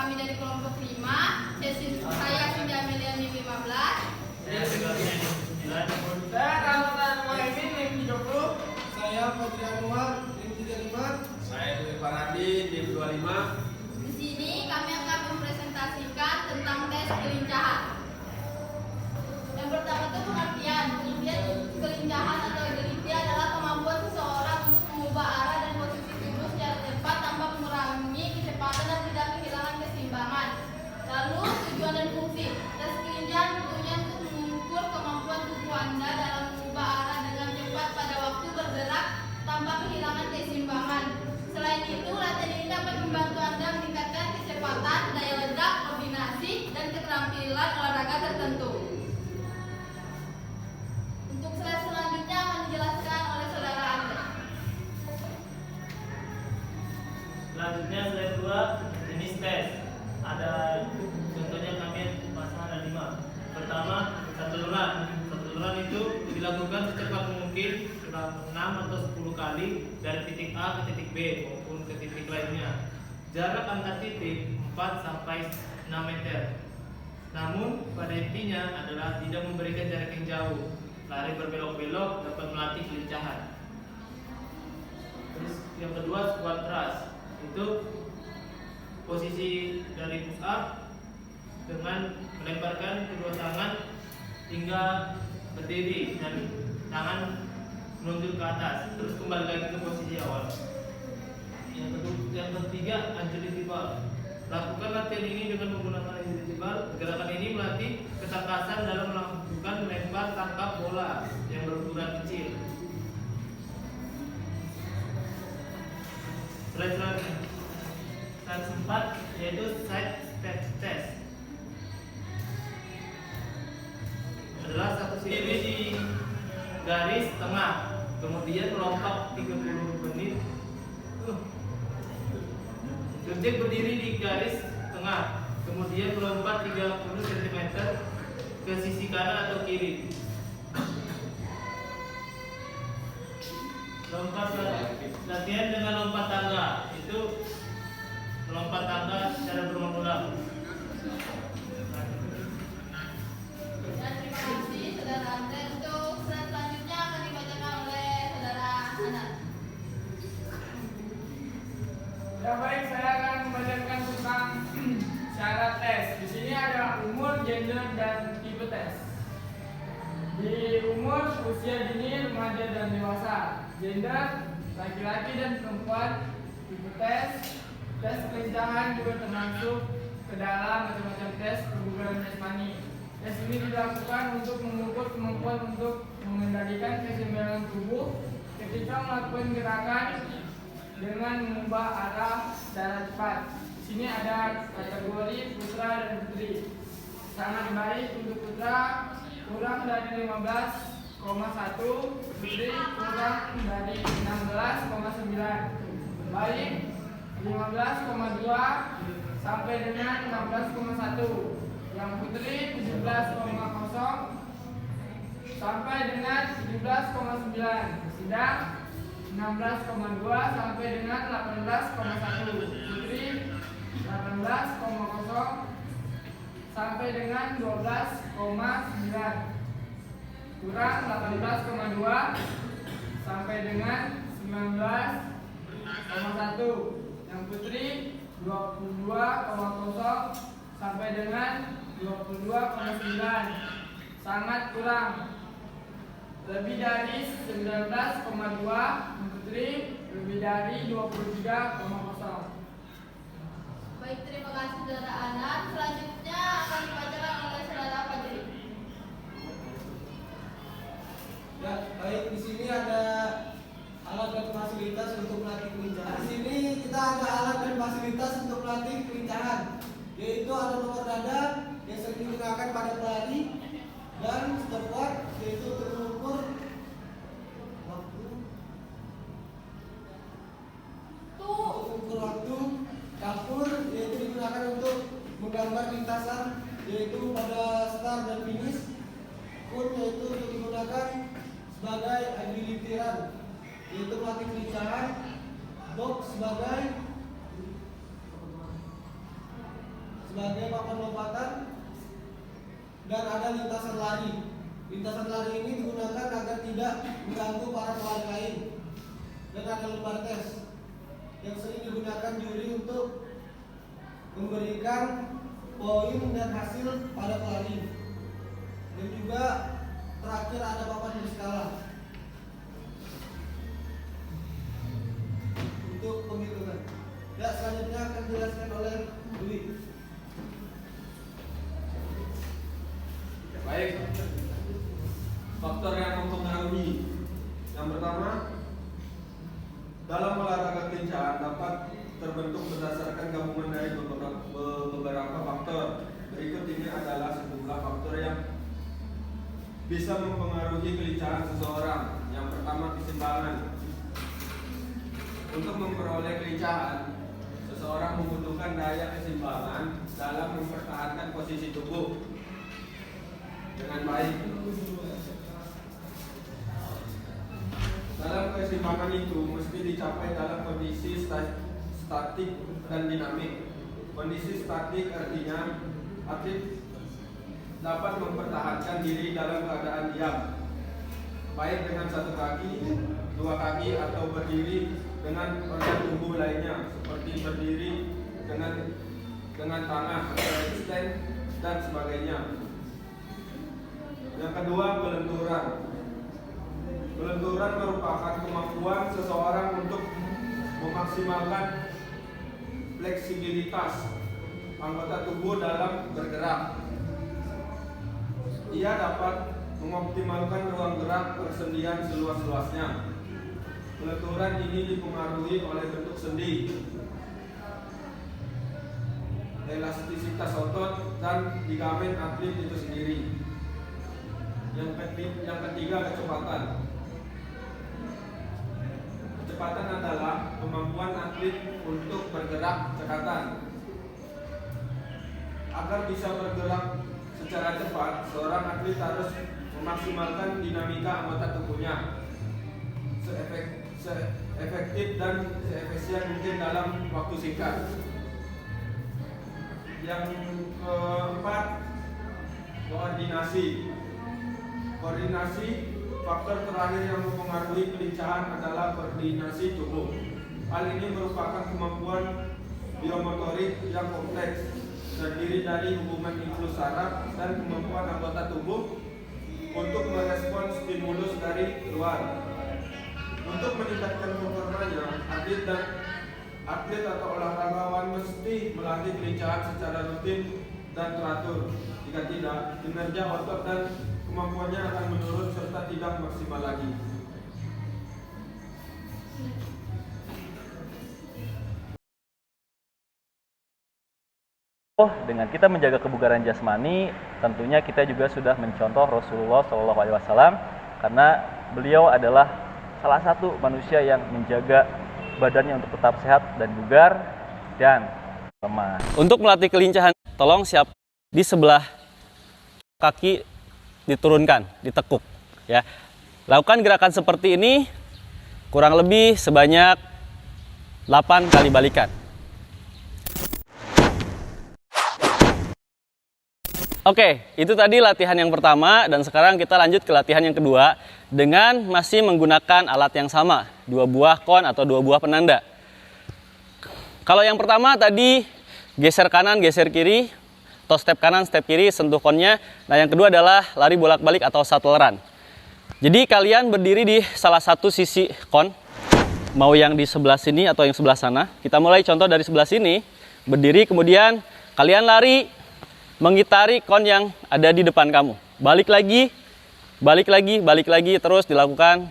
kami dari kelompok 5. Saya Cindy Amelia NIM 15. Saya Sebastian NIM 9. Saya Rahmatan Muhaimin NIM 30. Saya Fadri Anwar NIM 35. Saya Dwi Faradi NIM 25. Di sini kami akan mempresentasikan tentang tes kelincahan. Yang pertama itu pengertian. Kelincahan atau agility adalah kemampuan seseorang untuk mengubah arah dan posisi tubuh secara cepat tanpa mengurangi kecepatan dan tidak kehilangan keseimbangan. Lalu tujuan dan fungsi. Tes kelincahan tentunya untuk mengukur kemampuan tubuh Anda dalam mengubah arah dengan cepat pada waktu bergerak tanpa kehilangan keseimbangan. Selain itu, latihan ini dapat membantu Anda meningkatkan kecepatan, daya ledak, koordinasi, dan keterampilan olahraga tertentu. Untuk slide selanjutnya akan dijelaskan oleh saudara Anda. Selanjutnya slide 2, jenis tes. Ada contohnya kami pasal ada 5. Pertama, saturan. Saturan itu dilakukan secepat mungkin selama 6 atau 10 kali dari titik A ke titik B maupun ke titik lainnya. Jarak antar titik 4 sampai 6 meter. Namun pada intinya adalah tidak memberikan jarak yang jauh. Lari berbelok-belok dapat melatih kelincahan. Terus yang kedua, squat thrust. Itu posisi dari push up dengan melemparkan kedua tangan hingga berdiri dan tangan menunjuk ke atas, terus kembali lagi ke posisi awal. Yang ketiga, agility bar. Lakukan latihan ini dengan menggunakan agility bar. Gerakan ini melatih ketangkasan dalam melakukan melempar tangkap bola yang berukuran kecil. Slide selanjutnya, slide 4, yaitu side step test. Adalah satu sisi di garis tengah, kemudian melompat 30 menit. Subjek berdiri di garis tengah, kemudian melompat 30 cm ke sisi kanan atau kiri. Latihan dengan lompat tangga, itu melompat tangga secara berulang-ulang. Dan terima kasih saudara Anda. Untuk slide selanjutnya akan dibacakan oleh saudara Anas. Ya baik, saya akan membacakan tentang syarat tes. Di sini ada umur, gender, dan tipe tes. Di umur, usia dini, remaja, dan dewasa. Gender, laki-laki dan perempuan. Tipe tes kelincahan juga termasuk ke dalam macam-macam tes kebugaran jasmani. Tes ini dilakukan untuk mengukur kemampuan untuk mengendalikan keseimbangan tubuh ketika melakukan gerakan dengan mengubah arah secara cepat. Di sini ada kategori putra dan putri. Sangat baik untuk putra kurang dari 15,1, putri kurang dari 16,9. Baik 15,2 sampai dengan 16,1. Yang putri 17,0 sampai dengan 17,9. Sedang 16,2 sampai dengan 18,1. Putri 18,0 sampai dengan 12,9. Kurang 18,2 sampai dengan 19,1. Yang putri 22,0 sampai dengan 22,9. Sangat kurang. Lebih dari 19,2. Putri lebih dari 23,0. Baik, terima kasih saudara Anas. Selanjutnya akan dibacakan oleh saudara Fadri. Ya, baik, di sini ada alat dan fasilitas untuk melatih kelincahan. Di sini kita ada alat dan fasilitas untuk melatih kelincahan, yaitu ada nomor dada yang sering digunakan pada pelari dan stopwatch, yaitu untuk mengukur waktu, dapur, yaitu digunakan untuk menggambar lintasan, yaitu pada start dan finish. Kun, yaitu untuk digunakan sebagai agility run, yaitu melatih kelincahan. Box sebagai sebagai papan lompatan, dan ada lintasan lari. Lintasan lari ini digunakan agar tidak mengganggu para pelari lain. Dan ada lembar tes yang sering digunakan juri untuk memberikan poin dan hasil pada pelari. Dan juga terakhir ada papan berskala untuk penghitungan. Ya, selanjutnya akan dijelaskan oleh Dwi. Baik. Faktor yang mempengaruhi. Yang pertama, dalam olahraga kelincahan dapat terbentuk berdasarkan gabungan dari beberapa faktor. Berikut ini adalah sejumlah faktor yang bisa mempengaruhi kelincahan seseorang. Yang pertama, keseimbangan. Untuk memperoleh kelincahan, seseorang membutuhkan daya keseimbangan dalam mempertahankan posisi tubuh dengan baik. Dalam keseimbangan itu mesti dicapai dalam kondisi statik dan dinamik. Kondisi statik artinya atlet dapat mempertahankan diri dalam keadaan diam, baik dengan satu kaki, dua kaki, atau berdiri dengan organ tubuh lainnya seperti berdiri dengan tangan atau stand dan sebagainya. Yang kedua, pelenturan. Pelenturan merupakan kemampuan seseorang untuk memaksimalkan fleksibilitas anggota tubuh dalam bergerak. Ia dapat mengoptimalkan ruang gerak persendian seluas-luasnya. Pelenturan ini dipengaruhi oleh bentuk sendi, elastisitas otot, dan ligamen atlet itu sendiri. Yang ketiga, kecepatan. Kecepatan adalah kemampuan atlet untuk bergerak cekatan. Agar bisa bergerak secara cepat, seorang atlet harus memaksimalkan dinamika anggota tubuhnya seefektif dan seefisien mungkin dalam waktu singkat. Yang keempat, koordinasi. Koordinasi, faktor terakhir yang mempengaruhi kelincahan adalah koordinasi tubuh. Hal ini merupakan kemampuan biomotorik yang kompleks, terdiri dari hubungan impuls saraf dan kemampuan anggota tubuh untuk merespons stimulus dari luar. Untuk meningkatkan performanya, atlet atau olahragawan mesti melatih kelincahan secara rutin dan teratur. Jika tidak, kinerja otot dan kemampuannya akan menurun serta tidak maksimal lagi. Dengan kita menjaga kebugaran jasmani, tentunya kita juga sudah mencontoh Rasulullah SAW, karena beliau adalah salah satu manusia yang menjaga badannya untuk tetap sehat dan bugar dan lemah. Untuk melatih kelincahan, tolong siap di sebelah kaki diturunkan, ditekuk, ya. Lakukan gerakan seperti ini kurang lebih sebanyak 8 kali balikan. Oke, itu tadi latihan yang pertama, dan sekarang kita lanjut ke latihan yang kedua dengan masih menggunakan alat yang sama, 2 buah kon atau 2 buah penanda. Kalau yang pertama tadi geser kanan, geser kiri, atau step kanan, step kiri, sentuh konnya. Nah, yang kedua adalah lari bolak-balik atau shuttle run. Jadi kalian berdiri di salah satu sisi kon, mau yang di sebelah sini atau yang sebelah sana. Kita mulai contoh dari sebelah sini, berdiri, kemudian kalian lari mengitari kon yang ada di depan kamu. Balik lagi, balik lagi, balik lagi, terus dilakukan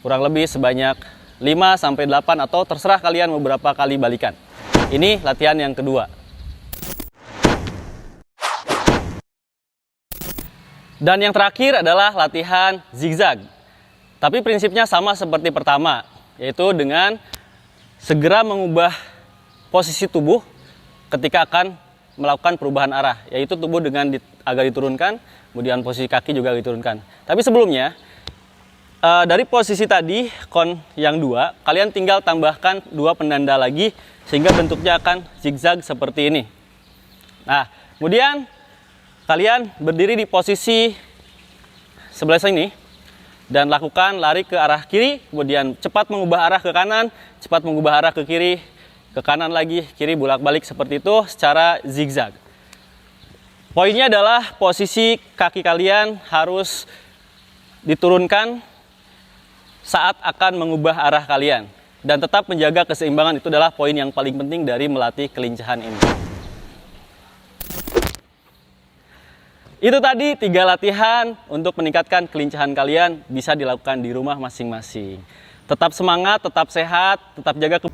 kurang lebih sebanyak 5-8 atau terserah kalian beberapa kali balikan. Ini latihan yang kedua. Dan yang terakhir adalah latihan zigzag. Tapi prinsipnya sama seperti pertama, yaitu dengan segera mengubah posisi tubuh ketika akan melakukan perubahan arah, yaitu tubuh dengan agak diturunkan, kemudian posisi kaki juga diturunkan. Tapi sebelumnya, dari posisi tadi, kon yang 2, kalian tinggal tambahkan 2 penanda lagi, sehingga bentuknya akan zigzag seperti ini. Nah, kemudian kalian berdiri di posisi sebelah sini dan lakukan lari ke arah kiri, kemudian cepat mengubah arah ke kanan, cepat mengubah arah ke kiri, ke kanan lagi, kiri, bolak-balik seperti itu secara zigzag. Poinnya adalah posisi kaki kalian harus diturunkan saat akan mengubah arah kalian. Dan tetap menjaga keseimbangan, itu adalah poin yang paling penting dari melatih kelincahan ini. Itu tadi 3 latihan untuk meningkatkan kelincahan kalian, bisa dilakukan di rumah masing-masing. Tetap semangat, tetap sehat, tetap jaga